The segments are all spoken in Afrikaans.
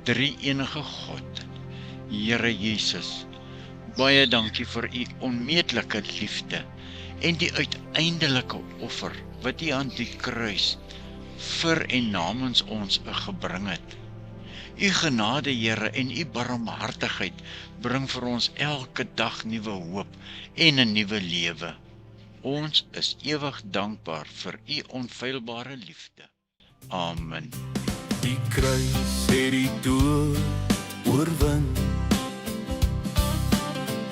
Drie-enige God, Here Jesus, baie dankie vir u onmeetlike liefde en die uiteindelike offer wat u aan die kruis vir en namens ons gebring het. U genade, Here, en u barmhartigheid bring vir ons elke dag nuwe hoop en 'n nuwe lewe. Ons is ewig dankbaar vir u onfeilbare liefde. Amen. Die kruis het die dood oorwin.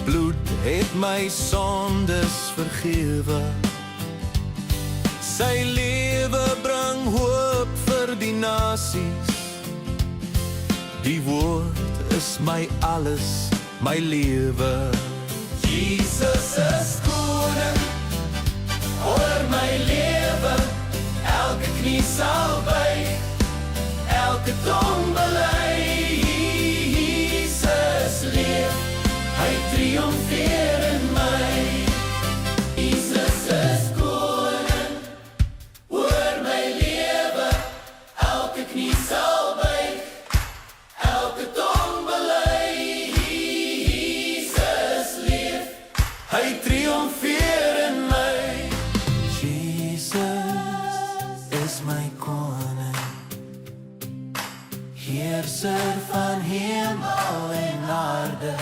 Bloed het my sondes vergewe. Sy lewe bring hoop vir die nasies. Die woord is my alles, my lewe. Jesus is koning oor my lewe. Elke knie sal buig, elke tong bely. Jesus leef, hy triomfeer in my. Jesus is koning oor my lewe. Elke knie sal buig, elke tong bely. Jesus leef, hy triomfeer in my. Jesus is my koning, heerser van hemel en aarde.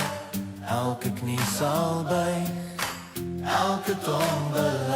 Elke knie sal buig, elke tong bely.